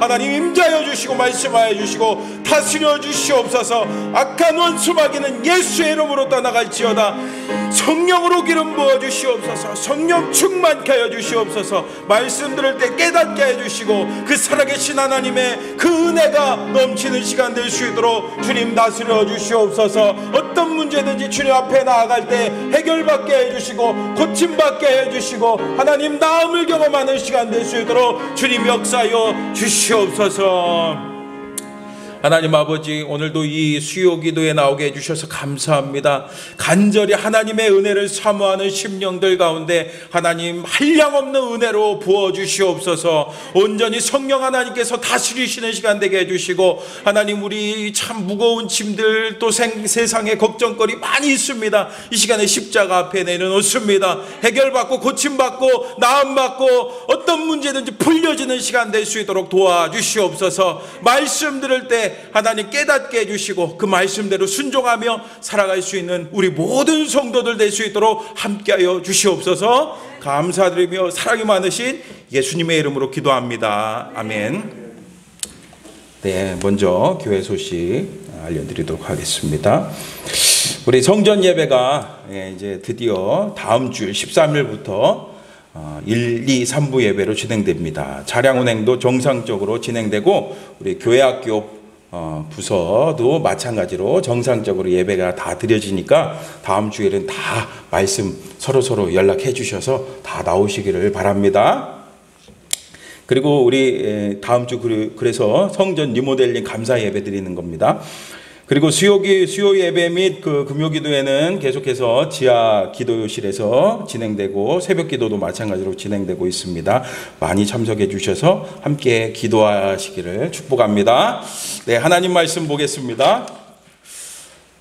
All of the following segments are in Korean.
하나님 임자여 주시고 말씀하여 주시고 다스려 주시옵소서. 악한 원수 마귀는 예수의 이름으로 떠나갈지어다. 성령으로 기름 부어 주시옵소서. 성령 충만케 하여 주시옵소서. 말씀 들을 때 깨닫게 해 주시고 그 살아계신 하나님의 그 은혜가 넘치는 시간 될 수 있도록 주님 다스려 주시옵소서. 어떤 문제든지 주님 앞에 나아갈 때 해결받게 해 주시고 고침받게 해 주시고 하나님 나음을 경험하는 시간 될 수 있도록 주님 역사여 주시옵소서. 하나님 아버지, 오늘도 이 수요 기도에 나오게 해주셔서 감사합니다. 간절히 하나님의 은혜를 사모하는 심령들 가운데 하나님 한량없는 은혜로 부어주시옵소서. 온전히 성령 하나님께서 다스리시는 시간 되게 해주시고 하나님, 우리 참 무거운 짐들 또 세상에 걱정거리 많이 있습니다. 이 시간에 십자가 앞에 내려놓습니다. 해결받고 고침받고 나음받고 어떤 문제든지 풀려지는 시간 될 수 있도록 도와주시옵소서. 말씀 들을 때 하나님 깨닫게 해주시고 그 말씀대로 순종하며 살아갈 수 있는 우리 모든 성도들 될 수 있도록 함께하여 주시옵소서. 감사드리며 사랑이 많으신 예수님의 이름으로 기도합니다. 아멘. 네, 먼저 교회 소식 알려드리도록 하겠습니다. 우리 성전 예배가 이제 드디어 다음 주일 13일부터 1, 2, 3부 예배로 진행됩니다. 차량 운행도 정상적으로 진행되고 우리 교회학교 부서도 마찬가지로 정상적으로 예배가 다 드려지니까 다음 주에는 다 말씀 서로 연락해 주셔서 다 나오시기를 바랍니다. 그리고 우리 다음 주 그래서 성전 리모델링 감사 예배 드리는 겁니다. 그리고 수요 예배 및 그 금요 기도회는 계속해서 지하 기도실에서 진행되고 새벽 기도도 마찬가지로 진행되고 있습니다. 많이 참석해 주셔서 함께 기도하시기를 축복합니다. 네, 하나님 말씀 보겠습니다.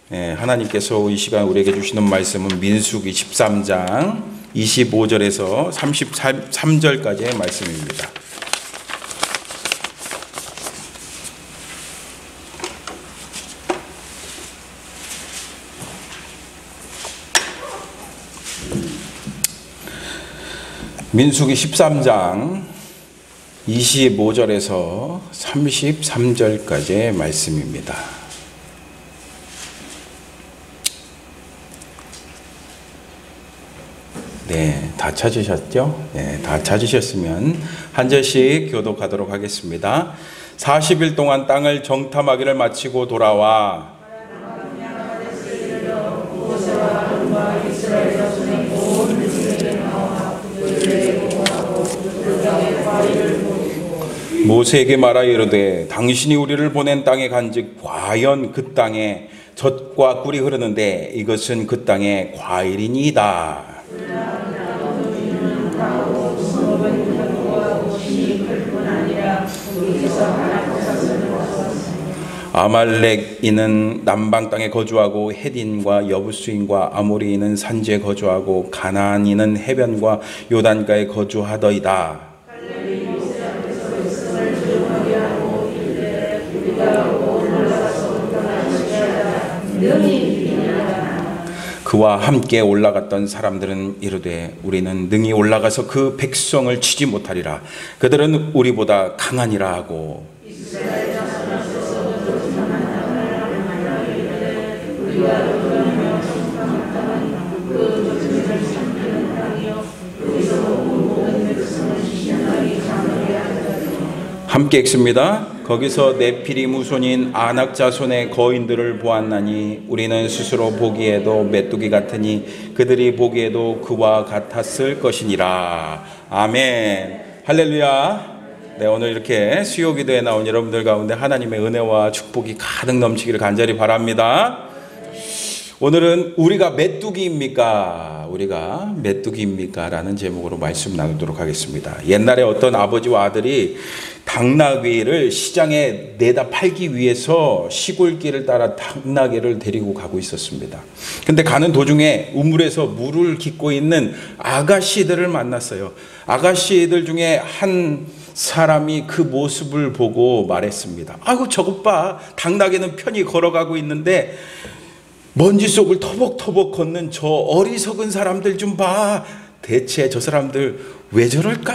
네, 하나님께서 이 시간 우리에게 주시는 말씀은 민수기 13장 25절에서 33절까지의 말씀입니다. 민수기 13장 25절에서 33절까지의 말씀입니다. 네, 다 찾으셨죠? 네, 다 찾으셨으면 한 절씩 교독하도록 하겠습니다. 40일 동안 땅을 정탐하기를 마치고 돌아와 모세에게 말하여 이르되 당신이 우리를 보낸 땅에 간즉 과연 그 땅에 젖과 꿀이 흐르는데 이것은 그 땅의 과일이니이다. 아말렉인은 남방 땅에 거주하고 헷인과 여부스인과 아모리인은 산지에 거주하고 가나안인은 해변과 요단가에 거주하더이다. 그와 함께 올라갔던 사람들은 이르되 우리는 능히 올라가서 그 백성을 치지 못하리라. 그들은 우리보다 강하니라 하고 함께 읽습니다. 거기서 네피림 후손인 아낙 자손의 거인들을 보았나니 우리는 스스로 보기에도 메뚜기 같으니 그들이 보기에도 그와 같았을 것이니라. 아멘. 할렐루야. 네, 오늘 이렇게 수요 기도에 나온 여러분들 가운데 하나님의 은혜와 축복이 가득 넘치기를 간절히 바랍니다. 오늘은 우리가 메뚜기입니까? 우리가 메뚜기입니까? 라는 제목으로 말씀 나누도록 하겠습니다. 옛날에 어떤 아버지와 아들이 당나귀를 시장에 내다 팔기 위해서 시골길을 따라 당나귀를 데리고 가고 있었습니다. 근데 가는 도중에 우물에서 물을 깃고 있는 아가씨들을 만났어요. 아가씨들 중에 한 사람이 그 모습을 보고 말했습니다. 아이고, 저것 봐. 당나귀는 편히 걸어가고 있는데 먼지 속을 터벅터벅 걷는 저 어리석은 사람들 좀 봐. 대체 저 사람들 왜 저럴까?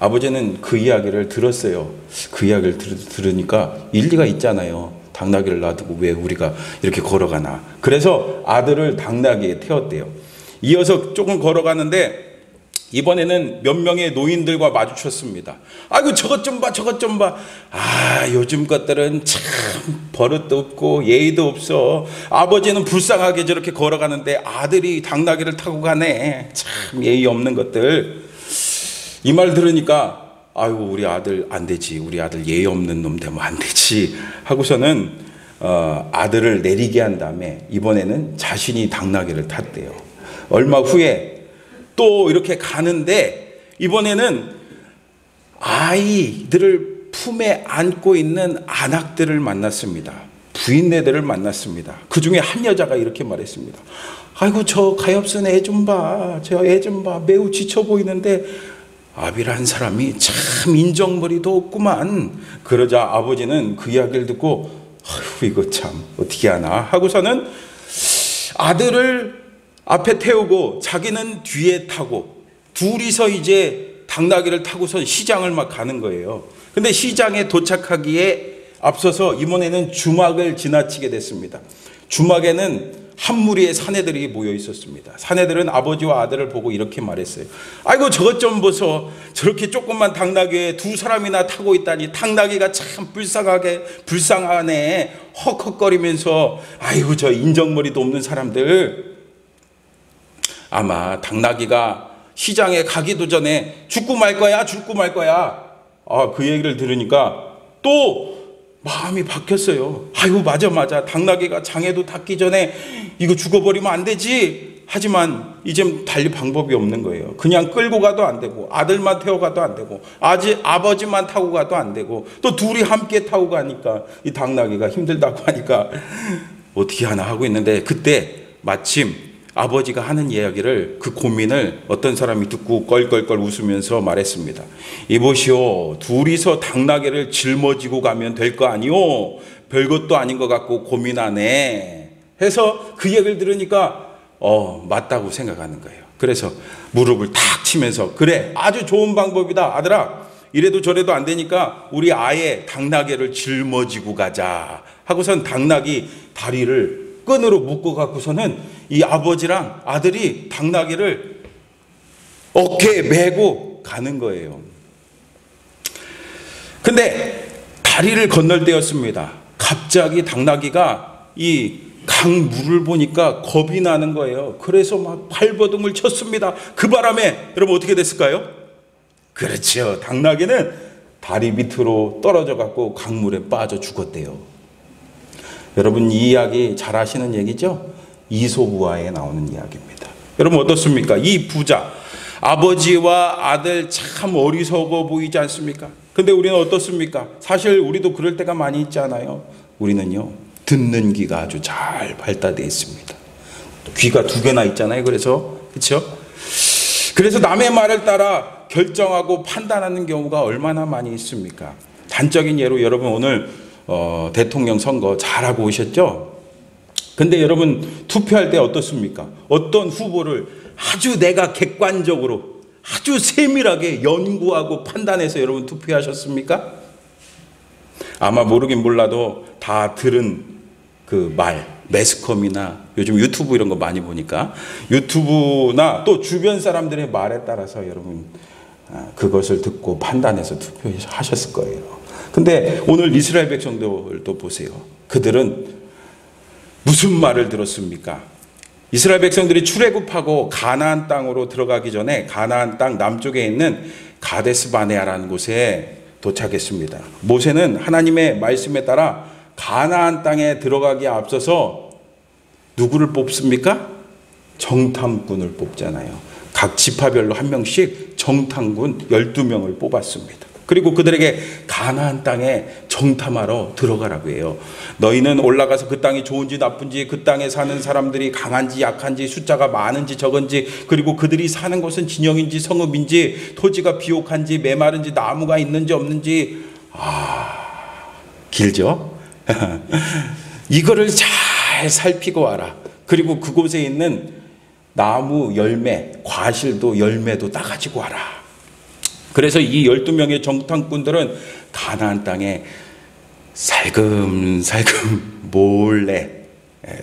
아버지는 그 이야기를 들었어요. 그 이야기를 들으니까 일리가 있잖아요. 당나귀를 놔두고 왜 우리가 이렇게 걸어가나. 그래서 아들을 당나귀에 태웠대요. 이어서 조금 걸어가는데 이번에는 몇 명의 노인들과 마주쳤습니다. 아이고 저것 좀 봐, 저것 좀 봐. 아, 요즘 것들은 참 버릇도 없고 예의도 없어. 아버지는 불쌍하게 저렇게 걸어가는데 아들이 당나귀를 타고 가네. 참 예의 없는 것들. 이 말 들으니까 아이고 우리 아들 안 되지. 우리 아들 예의 없는 놈 되면 안 되지 하고서는 아들을 내리게 한 다음에 이번에는 자신이 당나귀를 탔대요. 얼마 후에 또 이렇게 가는데 이번에는 아이들을 품에 안고 있는 안악들을 만났습니다. 부인네들을 만났습니다. 그 중에 한 여자가 이렇게 말했습니다. 아이고 저 가엾은 애 좀 봐. 저 애 좀 봐. 매우 지쳐 보이는데 아비라는 사람이 참 인정머리도 없구만. 그러자 아버지는 그 이야기를 듣고 아이고 이거 참 어떻게 하나 하고서는 아들을 앞에 태우고 자기는 뒤에 타고 둘이서 이제 당나귀를 타고서 시장을 막 가는 거예요. 근데 시장에 도착하기에 앞서서 이번에는 주막을 지나치게 됐습니다. 주막에는 한 무리의 사내들이 모여 있었습니다. 사내들은 아버지와 아들을 보고 이렇게 말했어요. 아이고 저것 좀 보소. 저렇게 조그만 당나귀에 두 사람이나 타고 있다니 당나귀가 참 불쌍하네. 헉헉거리면서 아이고 저 인정머리도 없는 사람들. 아마 당나귀가 시장에 가기도 전에 죽고 말 거야. 그 얘기를 들으니까 또 마음이 바뀌었어요. 아이고 맞아. 당나귀가 장에도 닿기 전에 이거 죽어버리면 안 되지. 하지만 이제 달리 방법이 없는 거예요. 그냥 끌고 가도 안 되고 아들만 태워가도 안 되고 아버지만 타고 가도 안 되고 또 둘이 함께 타고 가니까 이 당나귀가 힘들다고 하니까 어떻게 하나 하고 있는데 그때 마침 아버지가 하는 이야기를 그 고민을 어떤 사람이 듣고 껄껄껄 웃으면서 말했습니다. 이보시오, 둘이서 당나귀를 짊어지고 가면 될 거 아니오? 별것도 아닌 것 같고 고민하네 해서 그 얘기를 들으니까 맞다고 생각하는 거예요. 그래서 무릎을 탁 치면서 그래 아주 좋은 방법이다 아들아. 이래도 저래도 안 되니까 우리 아예 당나귀를 짊어지고 가자 하고선 당나귀 다리를 끈으로 묶어 갖고서는 이 아버지랑 아들이 당나귀를 어깨에 메고 가는 거예요. 근데 다리를 건널 때였습니다. 갑자기 당나귀가 이 강물을 보니까 겁이 나는 거예요. 그래서 막 발버둥을 쳤습니다. 그 바람에 여러분 어떻게 됐을까요? 그렇죠. 당나귀는 다리 밑으로 떨어져 갖고 강물에 빠져 죽었대요. 여러분 이 이야기 잘 아시는 얘기죠? 이솝우화에 나오는 이야기입니다. 여러분 어떻습니까? 이 부자 아버지와 아들 참 어리석어 보이지 않습니까? 근데 우리는 어떻습니까? 사실 우리도 그럴 때가 많이 있잖아요. 우리는요 듣는 귀가 아주 잘 발달되어 있습니다. 귀가 두 개나 있잖아요. 그렇죠? 그래서 남의 말을 따라 결정하고 판단하는 경우가 얼마나 많이 있습니까? 단적인 예로 여러분 오늘 대통령 선거 잘하고 오셨죠? 근데 여러분 투표할 때 어떻습니까? 어떤 후보를 아주 내가 객관적으로 아주 세밀하게 연구하고 판단해서 여러분 투표하셨습니까? 아마 모르긴 몰라도 다 들은 그 말, 매스컴이나 요즘 유튜브 이런 거 많이 보니까 유튜브나 또 주변 사람들의 말에 따라서 여러분 그것을 듣고 판단해서 투표하셨을 거예요. 근데 오늘 이스라엘 백성들도 보세요. 그들은 무슨 말을 들었습니까? 이스라엘 백성들이 출애굽하고 가나안 땅으로 들어가기 전에 가나안 땅 남쪽에 있는 가데스 바네아라는 곳에 도착했습니다. 모세는 하나님의 말씀에 따라 가나안 땅에 들어가기에 앞서서 누구를 뽑습니까? 정탐꾼을 뽑잖아요. 각 지파별로 한 명씩 정탐꾼 12명을 뽑았습니다. 그리고 그들에게 가나안 땅에 정탐하러 들어가라고 해요. 너희는 올라가서 그 땅이 좋은지 나쁜지, 그 땅에 사는 사람들이 강한지 약한지, 숫자가 많은지 적은지, 그리고 그들이 사는 곳은 진영인지 성읍인지, 토지가 비옥한지 메마른지 나무가 있는지 없는지. 길죠? 이거를 잘 살피고 와라. 그리고 그곳에 있는 나무 열매, 과실도 열매도 따가지고 와라. 그래서 이 12명의 정탐꾼들은 가나안 땅에 살금살금 몰래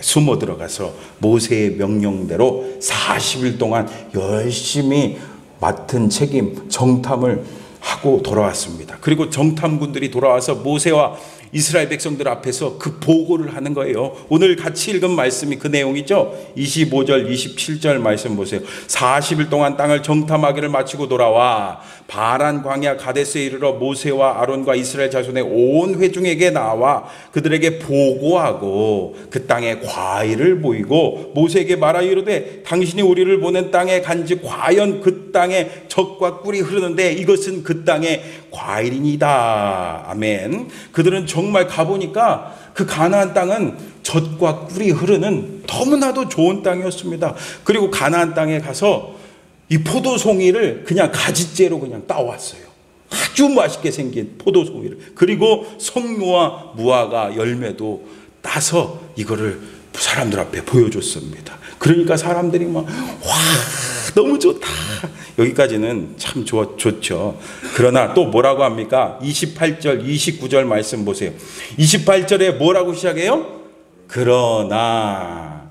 숨어 들어가서 모세의 명령대로 40일 동안 열심히 맡은 책임 정탐을 하고 돌아왔습니다. 그리고 정탐꾼들이 돌아와서 모세와 이스라엘 백성들 앞에서 그 보고를 하는 거예요. 오늘 같이 읽은 말씀이 그 내용이죠. 25절 27절 말씀 보세요. 40일 동안 땅을 정탐하기를 마치고 돌아와 바란 광야 가데스에 이르러 모세와 아론과 이스라엘 자손의 온 회중에게 나와 그들에게 보고하고 그 땅에 과일을 보이고 모세에게 말하여 이르되 당신이 우리를 보낸 땅에 간즉 과연 그 땅에 젖과 꿀이 흐르는데 이것은 그 땅의 과일이니이다. 아멘. 그들은 정말 가보니까 그 가나안 땅은 젖과 꿀이 흐르는 너무나도 좋은 땅이었습니다. 그리고 가나안 땅에 가서 이 포도송이를 그냥 가지째로 그냥 따왔어요. 아주 맛있게 생긴 포도송이를. 그리고 성묘와 무화과 열매도 따서 이거를 사람들 앞에 보여줬습니다. 그러니까 사람들이 막 와 너무 좋다. 여기까지는 참 좋죠. 그러나 또 뭐라고 합니까? 28절 29절 말씀 보세요. 28절에 뭐라고 시작해요? 그러나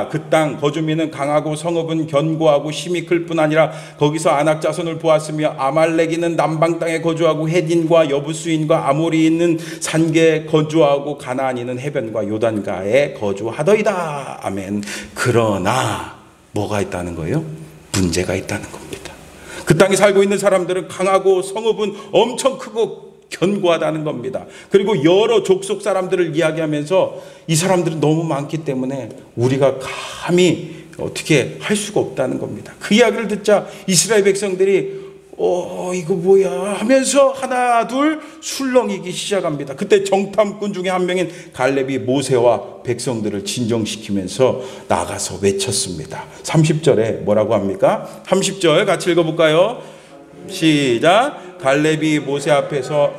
그 땅 거주민은 강하고 성읍은 견고하고 힘이 클 뿐 아니라 거기서 아낙 자손을 보았으며 아말렉인은 남방 땅에 거주하고 헤딘과 여부수인과 아모리 있는 산계에 거주하고 가나안인은 해변과 요단가에 거주하더이다. 아멘. 그러나 뭐가 있다는 거예요? 문제가 있다는 겁니다. 그 땅에 살고 있는 사람들은 강하고 성읍은 엄청 크고 견고하다는 겁니다. 그리고 여러 족속 사람들을 이야기하면서 이 사람들은 너무 많기 때문에 우리가 감히 어떻게 할 수가 없다는 겁니다. 그 이야기를 듣자 이스라엘 백성들이 이거 뭐야 하면서 하나 둘 술렁이기 시작합니다. 그때 정탐꾼 중에 한 명인 갈렙이 모세와 백성들을 진정시키면서 나가서 외쳤습니다. 30절에 뭐라고 합니까? 30절 같이 읽어볼까요? 시작. 갈렙이 모세 앞에서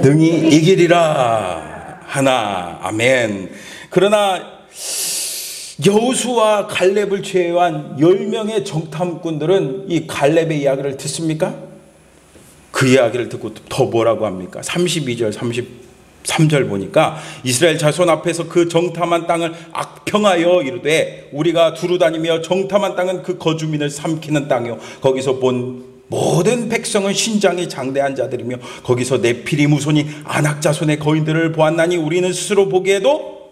능히 이기리라 하나. 아멘. 그러나 여호수아 갈렙을 제외한 10명의 정탐꾼들은 이 갈렙의 이야기를 듣습니까? 그 이야기를 듣고 더 뭐라고 합니까? 32절 33절 보니까 이스라엘 자손 앞에서 그 정탐한 땅을 악평하여 이르되 우리가 두루 다니며 정탐한 땅은 그 거주민을 삼키는 땅이요 거기서 본 모든 백성은 신장이 장대한 자들이며 거기서 네피림 후손이 아낙 자손의 거인들을 보았나니 우리는 스스로 보기에도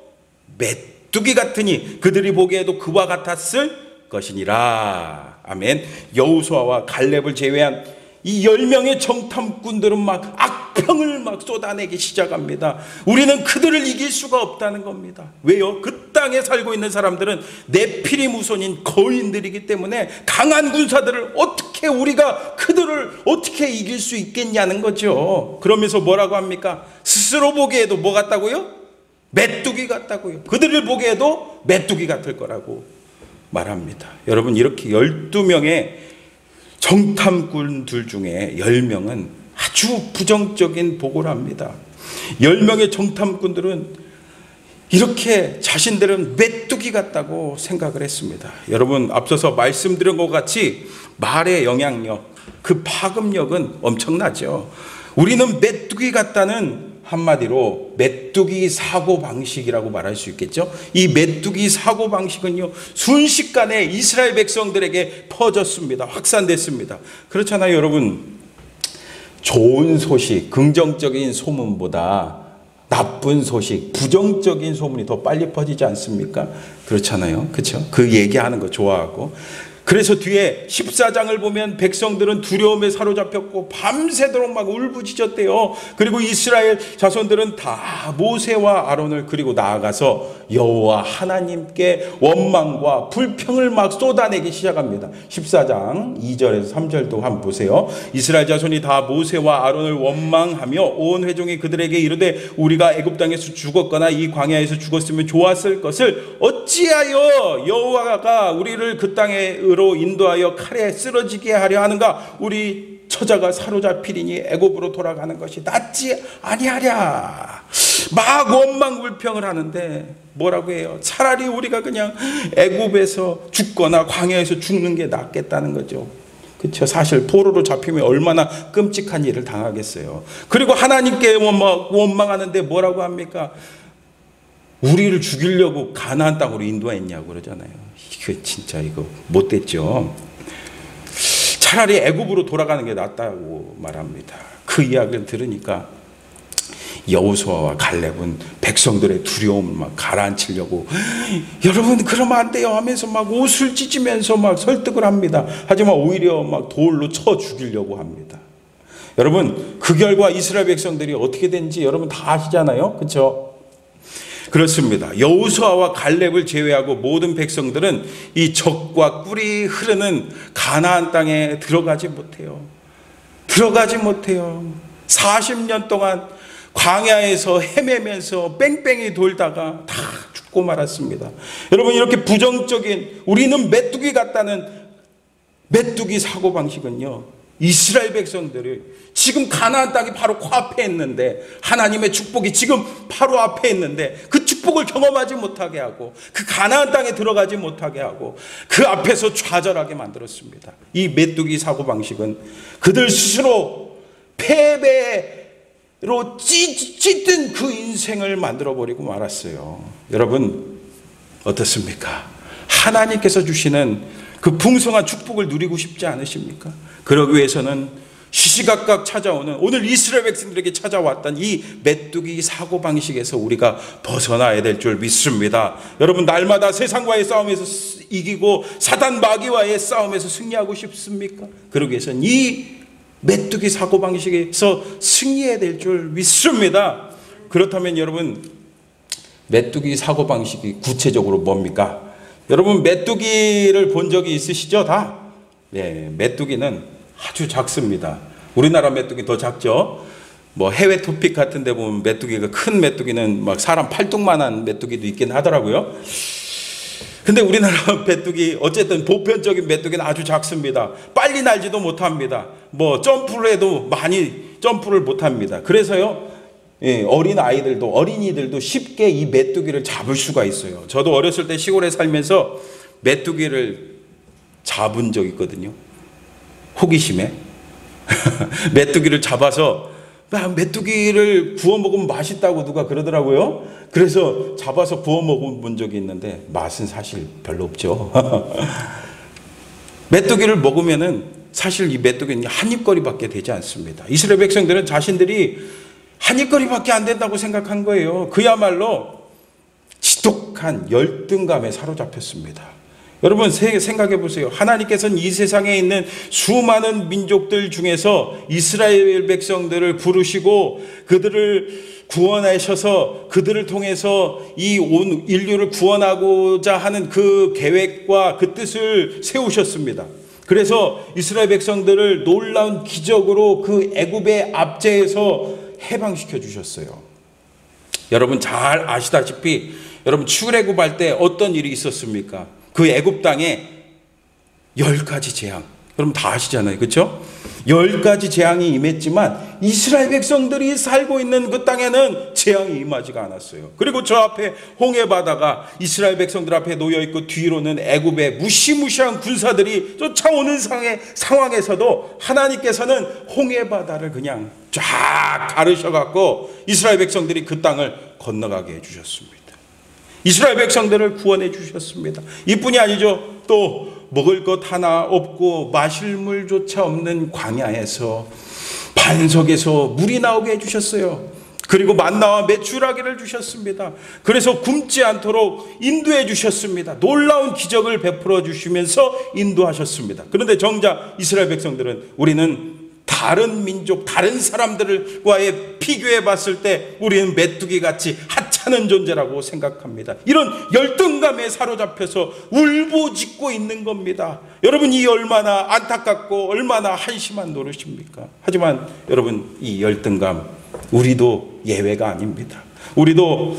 메뚜기 같으니 그들이 보기에도 그와 같았을 것이니라. 아멘. 여호수아와 갈렙을 제외한 이 10명의 정탐꾼들은 막 악평을 막 쏟아내기 시작합니다. 우리는 그들을 이길 수가 없다는 겁니다. 왜요? 그 땅에 살고 있는 사람들은 네피림 후손인 거인들이기 때문에 강한 군사들을 어떻게 우리가 그들을 어떻게 이길 수 있겠냐는 거죠. 그러면서 뭐라고 합니까? 스스로 보기에도 뭐 같다고요? 메뚜기 같다고요. 그들을 보기에도 메뚜기 같을 거라고 말합니다. 여러분 이렇게 12명의 정탐꾼들 중에 10명은 아주 부정적인 보고를 합니다. 10명의 정탐꾼들은 이렇게 자신들은 메뚜기 같다고 생각을 했습니다. 여러분 앞서서 말씀드린 것 같이 말의 영향력, 그 파급력은 엄청나죠. 우리는 메뚜기 같다는 한마디로 메뚜기 사고방식이라고 말할 수 있겠죠. 이 메뚜기 사고방식은요 순식간에 이스라엘 백성들에게 퍼졌습니다. 확산됐습니다. 그렇잖아요 여러분. 좋은 소식, 긍정적인 소문보다 나쁜 소식, 부정적인 소문이 더 빨리 퍼지지 않습니까? 그렇잖아요. 그렇죠? 그 얘기하는 거 좋아하고. 그래서 뒤에 14장을 보면 백성들은 두려움에 사로잡혔고 밤새도록 막 울부짖었대요. 그리고 이스라엘 자손들은 다 모세와 아론을 그리고 나아가서 여호와 하나님께 원망과 불평을 막 쏟아내기 시작합니다. 14장 2절에서 3절도 한번 보세요. 이스라엘 자손이 다 모세와 아론을 원망하며 온 회중이 그들에게 이르되 우리가 애굽 땅에서 죽었거나 이 광야에서 죽었으면 좋았을 것을 어찌하여 여호와가 우리를 그 땅으로 인도하여 칼에 쓰러지게 하려 하는가? 우리 처자가 사로잡히리니 애굽으로 돌아가는 것이 낫지 아니하랴. 막 원망불평을 하는데 뭐라고 해요? 차라리 우리가 그냥 애굽에서 죽거나 광야에서 죽는 게 낫겠다는 거죠. 그렇죠. 사실 포로로 잡히면 얼마나 끔찍한 일을 당하겠어요. 그리고 하나님께 원망하는데 뭐라고 합니까? 우리를 죽이려고 가나안 땅으로 인도했냐고 그러잖아요. 이거 진짜 이거 못됐죠. 차라리 애굽으로 돌아가는 게 낫다고 말합니다. 그 이야기를 들으니까 여호수아와 갈렙은 백성들의 두려움을 막 가라앉히려고 여러분 그러면 안 돼요 하면서 막 옷을 찢으면서 막 설득을 합니다. 하지만 오히려 막 돌로 쳐 죽이려고 합니다. 여러분 그 결과 이스라엘 백성들이 어떻게 된지 여러분 다 아시잖아요. 그렇죠? 그렇습니다. 여호수아와 갈렙을 제외하고 모든 백성들은 이 젖과 꿀이 흐르는 가나안 땅에 들어가지 못해요. 40년 동안 광야에서 헤매면서 뺑뺑이 돌다가 다 죽고 말았습니다. 여러분 이렇게 부정적인 우리는 메뚜기 같다는 메뚜기 사고방식은요, 이스라엘 백성들을 지금 가나안 땅이 바로 코앞에 있는데, 하나님의 축복이 지금 바로 앞에 있는데 그 축복을 경험하지 못하게 하고 그 가나안 땅에 들어가지 못하게 하고 그 앞에서 좌절하게 만들었습니다. 이 메뚜기 사고방식은 그들 스스로 패배로 찢든 그 인생을 만들어버리고 말았어요. 여러분 어떻습니까? 하나님께서 주시는 그 풍성한 축복을 누리고 싶지 않으십니까? 그러기 위해서는 시시각각 찾아오는 오늘 이스라엘 백성들에게 찾아왔던 이 메뚜기 사고방식에서 우리가 벗어나야 될 줄 믿습니다. 여러분 날마다 세상과의 싸움에서 이기고 사단 마귀와의 싸움에서 승리하고 싶습니까? 그러기 위해서는 이 메뚜기 사고방식에서 승리해야 될 줄 믿습니다. 그렇다면 여러분 메뚜기 사고방식이 구체적으로 뭡니까? 여러분 메뚜기를 본 적이 있으시죠? 다? 네, 메뚜기는 아주 작습니다. 우리나라 메뚜기 더 작죠? 뭐 해외 토픽 같은 데 보면 메뚜기가 큰 메뚜기는 막 사람 팔뚝만한 메뚜기도 있긴 하더라고요. 근데 우리나라 메뚜기 어쨌든 보편적인 메뚜기는 아주 작습니다. 빨리 날지도 못합니다. 뭐 점프를 해도 많이 점프를 못합니다. 그래서요 어린이들도 쉽게 이 메뚜기를 잡을 수가 있어요. 저도 어렸을 때 시골에 살면서 메뚜기를 잡은 적 있거든요. 호기심에 메뚜기를 잡아서 메뚜기를 구워 먹으면 맛있다고 누가 그러더라고요. 그래서 잡아서 구워 먹어본 적이 있는데 맛은 사실 별로 없죠. 메뚜기를 먹으면은 사실 이 메뚜기는 한입거리밖에 되지 않습니다. 이스라엘 백성들은 자신들이 한입거리밖에 안 된다고 생각한 거예요. 그야말로 지독한 열등감에 사로잡혔습니다. 여러분 생각해 보세요. 하나님께서는 이 세상에 있는 수많은 민족들 중에서 이스라엘 백성들을 부르시고 그들을 구원하셔서 그들을 통해서 이 온 인류를 구원하고자 하는 그 계획과 그 뜻을 세우셨습니다. 그래서 이스라엘 백성들을 놀라운 기적으로 그 애굽의 압제에서 해방시켜 주셨어요. 여러분 잘 아시다시피 여러분 출애굽할 때 어떤 일이 있었습니까? 그 애굽 땅에 10가지 재앙, 여러분 다 아시잖아요. 그렇죠? 10가지 재앙이 임했지만 이스라엘 백성들이 살고 있는 그 땅에는 재앙이 임하지가 않았어요. 그리고 저 앞에 홍해 바다가 이스라엘 백성들 앞에 놓여 있고 뒤로는 애굽의 무시무시한 군사들이 쫓아오는 상황에서도 하나님께서는 홍해 바다를 그냥 쫙 가르셔 갖고 이스라엘 백성들이 그 땅을 건너가게 해 주셨습니다. 이스라엘 백성들을 구원해 주셨습니다. 이뿐이 아니죠. 또 먹을 것 하나 없고 마실 물조차 없는 광야에서 반석에서 물이 나오게 해주셨어요. 그리고 만나와 메추라기를 주셨습니다. 그래서 굶지 않도록 인도해 주셨습니다. 놀라운 기적을 베풀어 주시면서 인도하셨습니다. 그런데 정작 이스라엘 백성들은 우리는 다른 민족, 다른 사람들과의 비교해 봤을 때 우리는 메뚜기같이 하찮은 존재라고 생각합니다. 이런 열등감에 사로잡혀서 울부짖고 있는 겁니다. 여러분 이 얼마나 안타깝고 얼마나 한심한 노릇입니까? 하지만 여러분 이 열등감 우리도 예외가 아닙니다. 우리도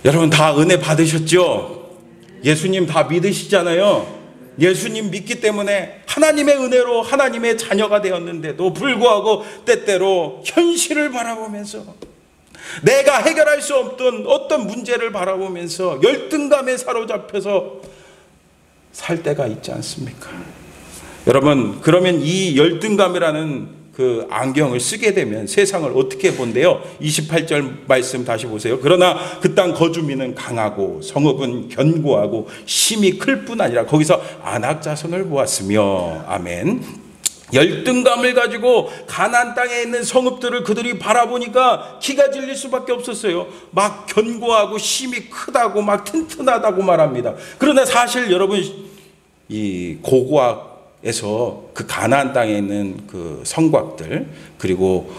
여러분 다 은혜 받으셨죠? 예수님 다 믿으시잖아요. 예수님 믿기 때문에 하나님의 은혜로 하나님의 자녀가 되었는데도 불구하고 때때로 현실을 바라보면서 내가 해결할 수 없던 어떤 문제를 바라보면서 열등감에 사로잡혀서 살 때가 있지 않습니까? 여러분, 그러면 이 열등감이라는 그 안경을 쓰게 되면 세상을 어떻게 본대요? 28절 말씀 다시 보세요. 그러나 그 땅 거주민은 강하고 성읍은 견고하고 힘이 클 뿐 아니라 거기서 안악자손을 보았으며. 아멘. 열등감을 가지고 가나안 땅에 있는 성읍들을 그들이 바라보니까 기가 질릴 수밖에 없었어요. 막 견고하고 힘이 크다고 막 튼튼하다고 말합니다. 그러나 사실 여러분, 이 고고학에서 그 가나안 땅에 있는 그 성곽들, 그리고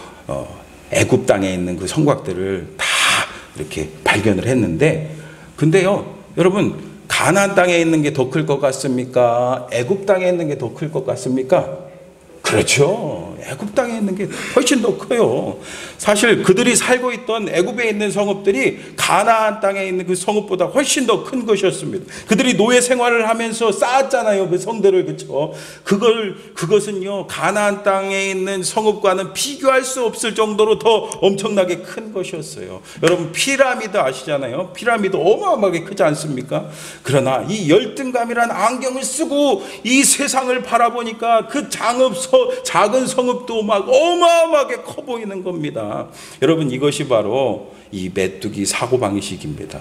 애굽 땅에 있는 그 성곽들을 다 이렇게 발견을 했는데, 근데요 여러분, 가나안 땅에 있는 게 더 클 것 같습니까? 애굽 땅에 있는 게 더 클 것 같습니까? 그렇죠. 애굽 땅에 있는 게 훨씬 더 커요. 사실 그들이 살고 있던 애굽에 있는 성읍들이 가나안 땅에 있는 그 성읍보다 훨씬 더 큰 것이었습니다. 그들이 노예 생활을 하면서 쌓았잖아요, 그 성들을. 그렇죠. 그것은요 가나안 땅에 있는 성읍과는 비교할 수 없을 정도로 더 엄청나게 큰 것이었어요. 여러분, 피라미드 아시잖아요. 피라미드 어마어마하게 크지 않습니까? 그러나 이 열등감이란 안경을 쓰고 이 세상을 바라보니까 그 작은 성읍도 막 어마어마하게 커 보이는 겁니다. 여러분, 이것이 바로 이 메뚜기 사고방식입니다.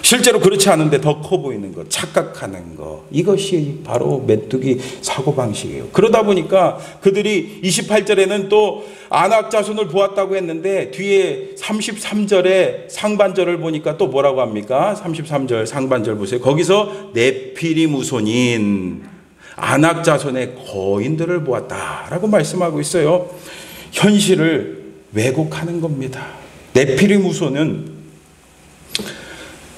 실제로 그렇지 않은데 더 커 보이는 것, 착각하는 것, 이것이 바로 메뚜기 사고방식이에요. 그러다 보니까 그들이 28절에는 또 안악자손을 보았다고 했는데 뒤에 33절에 상반절을 보니까 또 뭐라고 합니까? 33절 상반절 보세요. 거기서 네피림 후손인 안악자손의 거인들을 보았다라고 말씀하고 있어요. 현실을 왜곡하는 겁니다. 네피림 후손은,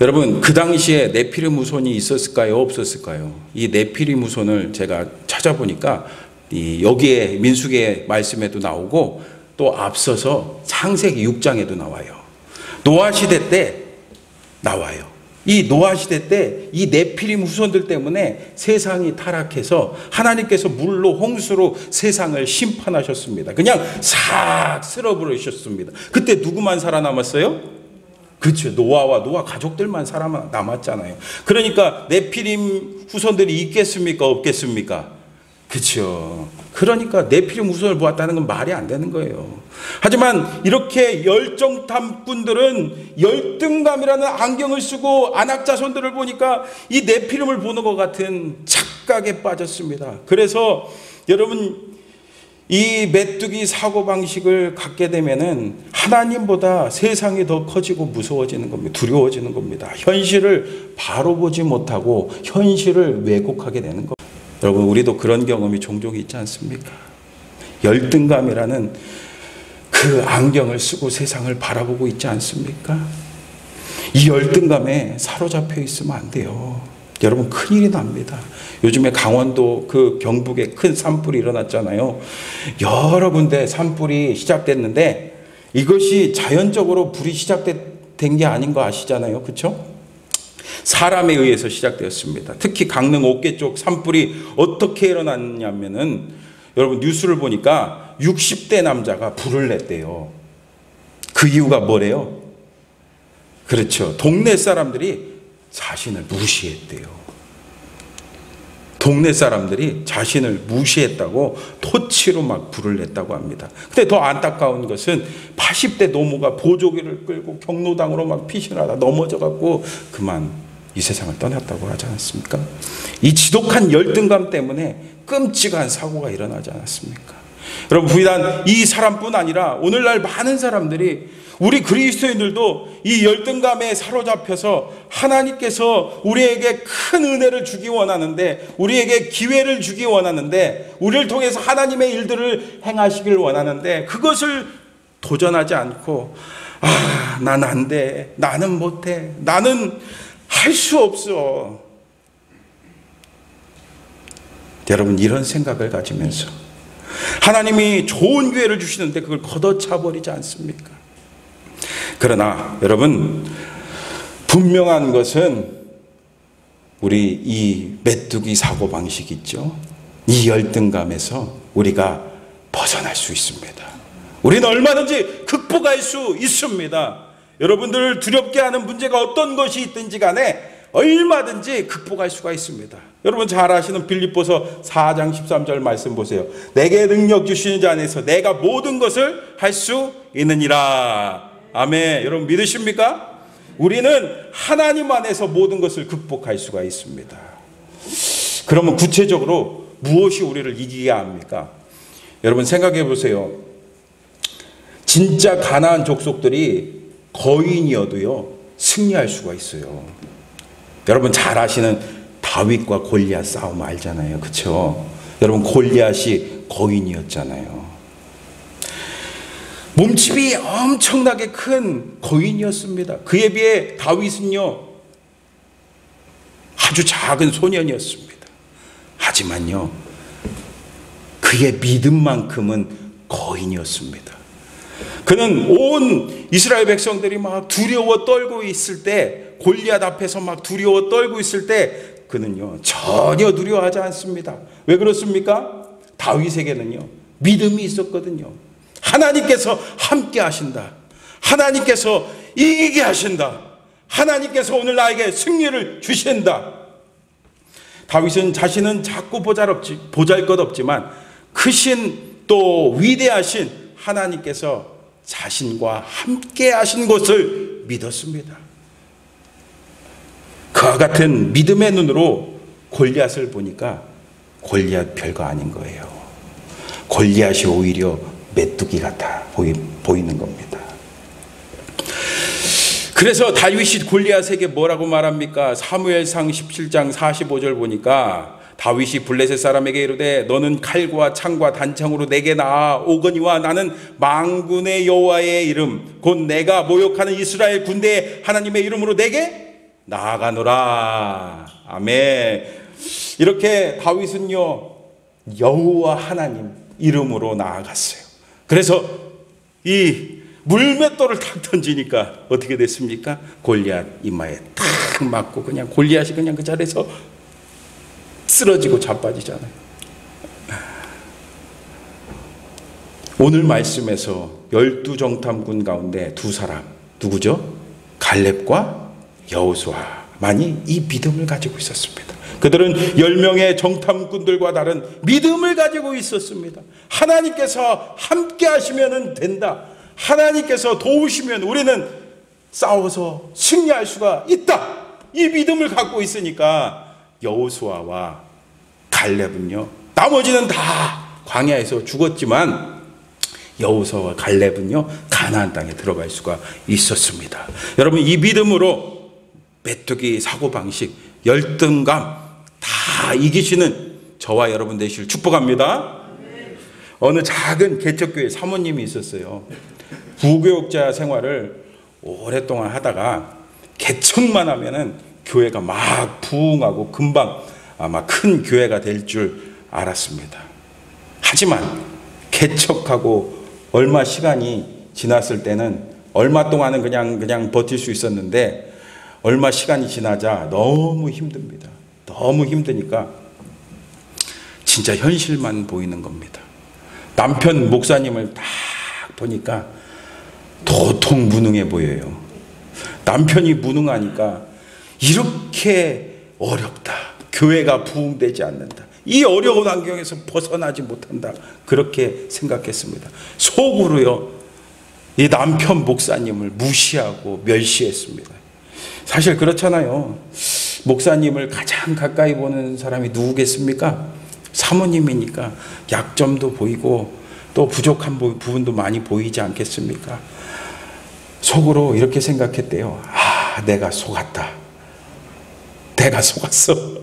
여러분, 그 당시에 네피림 후손이 있었을까요? 없었을까요? 이 네피림 후손을 제가 찾아보니까 여기에 민수기의 말씀에도 나오고 또 앞서서 창세기 6장에도 나와요. 노아 시대 때 나와요. 이 노아 시대 때 이 네피림 후손들 때문에 세상이 타락해서 하나님께서 물로 홍수로 세상을 심판하셨습니다. 그냥 싹 쓸어버리셨습니다. 그때 누구만 살아남았어요? 그렇죠. 노아와 노아 가족들만 살아남았잖아요. 그러니까 네피림 후손들이 있겠습니까? 없겠습니까? 그렇죠. 그러니까 네피림 후손을 보았다는 건 말이 안 되는 거예요. 하지만 이렇게 열정탐꾼들은 열등감이라는 안경을 쓰고 안악자손들을 보니까 이 네피림을 보는 것 같은 착각에 빠졌습니다. 그래서 여러분, 이 메뚜기 사고방식을 갖게 되면은 하나님보다 세상이 더 커지고 무서워지는 겁니다. 두려워지는 겁니다. 현실을 바로 보지 못하고 현실을 왜곡하게 되는 겁니다. 여러분, 우리도 그런 경험이 종종 있지 않습니까? 열등감이라는 그 안경을 쓰고 세상을 바라보고 있지 않습니까? 이 열등감에 사로잡혀 있으면 안 돼요. 여러분, 큰일이 납니다. 요즘에 강원도 그 경북에 큰 산불이 일어났잖아요. 여러 군데 산불이 시작됐는데 이것이 자연적으로 불이 시작된 게 아닌 거 아시잖아요. 그렇죠? 사람에 의해서 시작되었습니다. 특히 강릉 옥계 쪽 산불이 어떻게 일어났냐면은, 여러분, 뉴스를 보니까 60대 남자가 불을 냈대요. 그 이유가 뭐래요? 그렇죠. 동네 사람들이 자신을 무시했대요. 동네 사람들이 자신을 무시했다고 토치로 막 불을 냈다고 합니다. 근데 더 안타까운 것은 80대 노모가 보조기를 끌고 경로당으로 막 피신하다 넘어져갖고 그만 이 세상을 떠났다고 하지 않았습니까? 이 지독한 열등감 때문에 끔찍한 사고가 일어나지 않았습니까? 여러분, 비단 이 사람뿐 아니라 오늘날 많은 사람들이, 우리 그리스도인들도 이 열등감에 사로잡혀서 하나님께서 우리에게 큰 은혜를 주기 원하는데, 우리에게 기회를 주기 원하는데, 우리를 통해서 하나님의 일들을 행하시길 원하는데 그것을 도전하지 않고, 난 안 돼, 나는 못해, 나는 할 수 없어. 여러분, 이런 생각을 가지면서 하나님이 좋은 기회를 주시는데 그걸 걷어차 버리지 않습니까? 그러나 여러분, 분명한 것은 우리 이 메뚜기 사고방식 있죠? 이 열등감에서 우리가 벗어날 수 있습니다. 우리는 얼마든지 극복할 수 있습니다. 여러분들을 두렵게 하는 문제가 어떤 것이 있든지 간에 얼마든지 극복할 수가 있습니다. 여러분 잘 아시는 빌립보서 4장 13절 말씀 보세요. 내게 능력 주시는 자 안에서 내가 모든 것을 할 수 있느니라. 아멘. 여러분 믿으십니까? 우리는 하나님 안에서 모든 것을 극복할 수가 있습니다. 그러면 구체적으로 무엇이 우리를 이기게 합니까? 여러분 생각해 보세요. 진짜 가나안 족속들이 거인이어도요 승리할 수가 있어요. 여러분 잘 아시는 다윗과 골리앗 싸움 알잖아요. 그렇죠? 여러분 골리앗이 거인이었잖아요. 몸집이 엄청나게 큰 거인이었습니다. 그에 비해 다윗은요 아주 작은 소년이었습니다. 하지만요 그의 믿음만큼은 거인이었습니다. 그는 온 이스라엘 백성들이 막 두려워 떨고 있을 때, 골리앗 앞에서 막 두려워 떨고 있을 때 그는요 전혀 두려워하지 않습니다. 왜 그렇습니까? 다윗에게는요 믿음이 있었거든요. 하나님께서 함께 하신다. 하나님께서 이기게 하신다. 하나님께서 오늘 나에게 승리를 주신다. 다윗은 자신은 자꾸 보잘것없지만 크신 또 위대하신 하나님께서 자신과 함께 하신 것을 믿었습니다. 그와 같은 믿음의 눈으로 골리앗을 보니까 골리앗 별거 아닌 거예요. 골리앗이 오히려 메뚜기 같아 보이는 겁니다. 그래서 다윗이 골리앗에게 뭐라고 말합니까? 사무엘상 17장 45절 보니까 다윗이 블레셋 사람에게 이르되 너는 칼과 창과 단창으로 내게 나아오거니와 나는 만군의 여호와의 이름 곧 내가 모욕하는 이스라엘 군대의 하나님의 이름으로 내게 나아가노라. 아멘. 이렇게 다윗은요 여호와 하나님 이름으로 나아갔어요. 그래서 이 물맷돌을 탁 던지니까 어떻게 됐습니까? 골리앗 이마에 탁 맞고 그냥 골리앗이 그냥 그 자리에서 쓰러지고 자빠지잖아요. 오늘 말씀에서 12정탐군 가운데 두 사람 누구죠? 갈렙과 여호수아만이 이 믿음을 가지고 있었습니다. 그들은 10명의 정탐꾼들과 다른 믿음을 가지고 있었습니다. 하나님께서 함께 하시면 된다. 하나님께서 도우시면 우리는 싸워서 승리할 수가 있다. 이 믿음을 갖고 있으니까 여호수아와 갈렙은요 나머지는 다 광야에서 죽었지만 여호수아와 갈렙은요 가나안 땅에 들어갈 수가 있었습니다. 여러분 이 믿음으로 메뚜기 사고방식 열등감 다 이기시는 저와 여러분 되시길 축복합니다. 어느 작은 개척교회 사모님이 있었어요. 부교육자 생활을 오랫동안 하다가 개척만 하면은 교회가 막 부흥하고 금방 아마 큰 교회가 될 줄 알았습니다. 하지만 개척하고 얼마 시간이 지났을 때는 얼마 동안은 그냥 버틸 수 있었는데 얼마 시간이 지나자 너무 힘듭니다. 너무 힘드니까 진짜 현실만 보이는 겁니다. 남편 목사님을 딱 보니까 도통 무능해 보여요. 남편이 무능하니까 이렇게 어렵다. 교회가 부흥되지 않는다. 이 어려운 환경에서 벗어나지 못한다. 그렇게 생각했습니다. 속으로요, 이 남편 목사님을 무시하고 멸시했습니다. 사실 그렇잖아요. 목사님을 가장 가까이 보는 사람이 누구겠습니까? 사모님이니까 약점도 보이고 또 부족한 부분도 많이 보이지 않겠습니까? 속으로 이렇게 생각했대요. 아, 내가 속았다. 내가 속았어.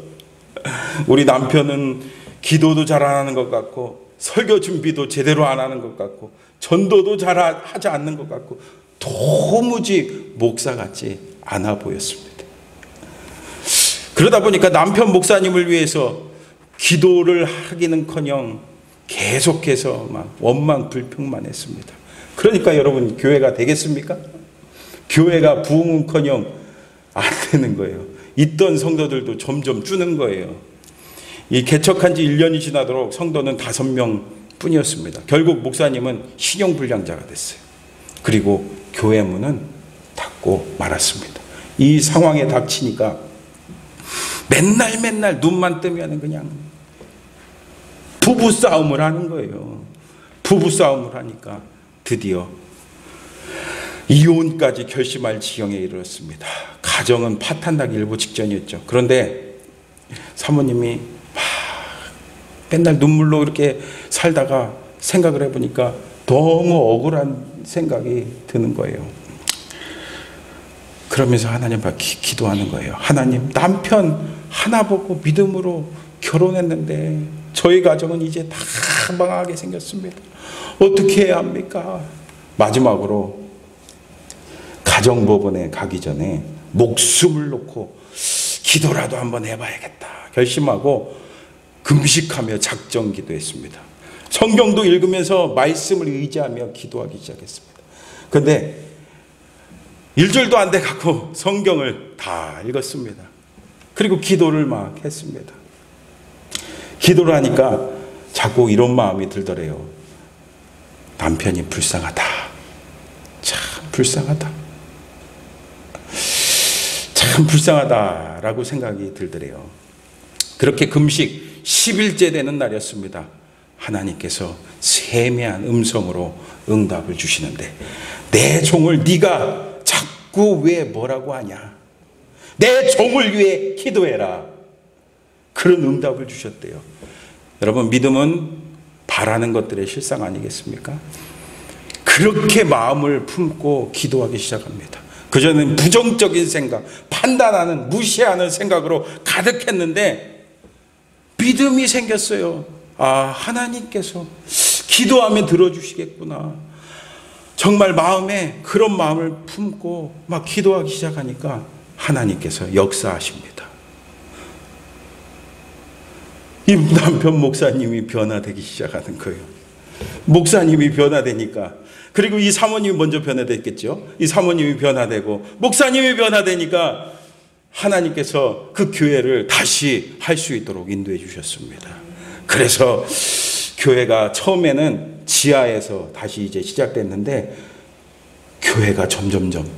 우리 남편은 기도도 잘 안 하는 것 같고 설교 준비도 제대로 안 하는 것 같고 전도도 잘 하지 않는 것 같고 도무지 목사 같지 않아 보였습니다. 그러다 보니까 남편 목사님을 위해서 기도를 하기는커녕 계속해서 막 원망 불평만 했습니다. 그러니까 여러분 교회가 되겠습니까? 교회가 부흥은커녕 안 되는 거예요. 있던 성도들도 점점 주는 거예요. 이 개척한 지 1년이 지나도록 성도는 5명 뿐이었습니다. 결국 목사님은 신용불량자가 됐어요. 그리고 교회 문은 닫고 말았습니다. 이 상황에 닥치니까 맨날 눈만 뜨면 그냥 부부싸움을 하는 거예요. 부부싸움을 하니까 드디어 이혼까지 결심할 지경에 이르렀습니다. 가정은 파탄나기 일보 직전이었죠. 그런데 사모님이 막 맨날 눈물로 이렇게 살다가 생각을 해보니까 너무 억울한 생각이 드는 거예요. 그러면서 하나님 앞에 기도하는 거예요. 하나님, 남편 하나 보고 믿음으로 결혼했는데 저희 가정은 이제 다 망하게 생겼습니다. 어떻게 해야 합니까? 마지막으로 가정법원에 가기 전에 목숨을 놓고 기도라도 한번 해봐야겠다 결심하고 금식하며 작정 기도했습니다. 성경도 읽으면서 말씀을 의지하며 기도하기 시작했습니다. 그런데 1절도 안 돼갖고 성경을 다 읽었습니다. 그리고 기도를 막 했습니다. 기도를 하니까 자꾸 이런 마음이 들더래요. 남편이 불쌍하다. 참 불쌍하다. 참 불쌍하다라고 생각이 들더래요. 그렇게 금식 10일째 되는 날이었습니다. 하나님께서 세미한 음성으로 응답을 주시는데, 내 종을 네가 자꾸 왜 뭐라고 하냐? 내 종을 위해 기도해라. 그런 응답을 주셨대요. 여러분, 믿음은 바라는 것들의 실상 아니겠습니까? 그렇게 마음을 품고 기도하기 시작합니다. 그전에는 부정적인 생각, 판단하는, 무시하는 생각으로 가득했는데 믿음이 생겼어요. 아, 하나님께서 기도하면 들어주시겠구나. 정말 마음에 그런 마음을 품고 막 기도하기 시작하니까 하나님께서 역사하십니다. 이 남편 목사님이 변화되기 시작하는 거예요. 목사님이 변화되니까, 그리고 이 사모님이 먼저 변화됐겠죠. 이 사모님이 변화되고 목사님이 변화되니까 하나님께서 그 교회를 다시 할 수 있도록 인도해 주셨습니다. 그래서 교회가 처음에는 지하에서 다시 이제 시작됐는데 교회가 점점점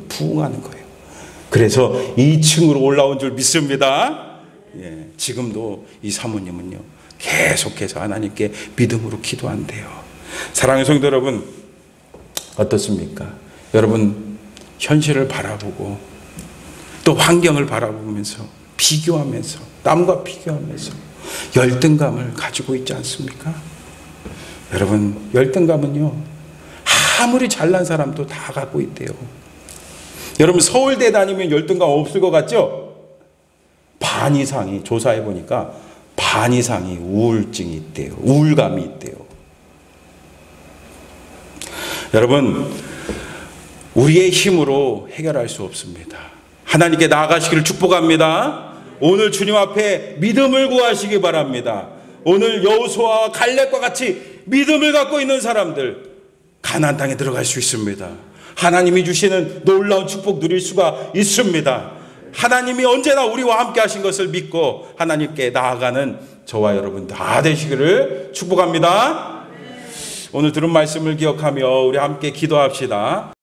부흥하는 거예요. 그래서 2층으로 올라온 줄 믿습니다. 예, 지금도 이 사모님은요 계속해서 하나님께 믿음으로 기도한대요. 사랑하는 성도 여러분, 어떻습니까? 여러분, 현실을 바라보고 또 환경을 바라보면서 비교하면서, 남과 비교하면서 열등감을 가지고 있지 않습니까? 여러분, 열등감은요 아무리 잘난 사람도 다 갖고 있대요. 여러분, 서울대 다니면 열등감 없을 것 같죠? 반 이상이, 조사해 보니까 반 이상이 우울증이 있대요. 우울감이 있대요. 여러분, 우리의 힘으로 해결할 수 없습니다. 하나님께 나아가시기를 축복합니다. 오늘 주님 앞에 믿음을 구하시기 바랍니다. 오늘 여호수아와 갈렙과 같이 믿음을 갖고 있는 사람들, 가나안 땅에 들어갈 수 있습니다. 하나님이 주시는 놀라운 축복 누릴 수가 있습니다. 하나님이 언제나 우리와 함께 하신 것을 믿고 하나님께 나아가는 저와 여러분 다 되시기를 축복합니다. 오늘 들은 말씀을 기억하며 우리 함께 기도합시다.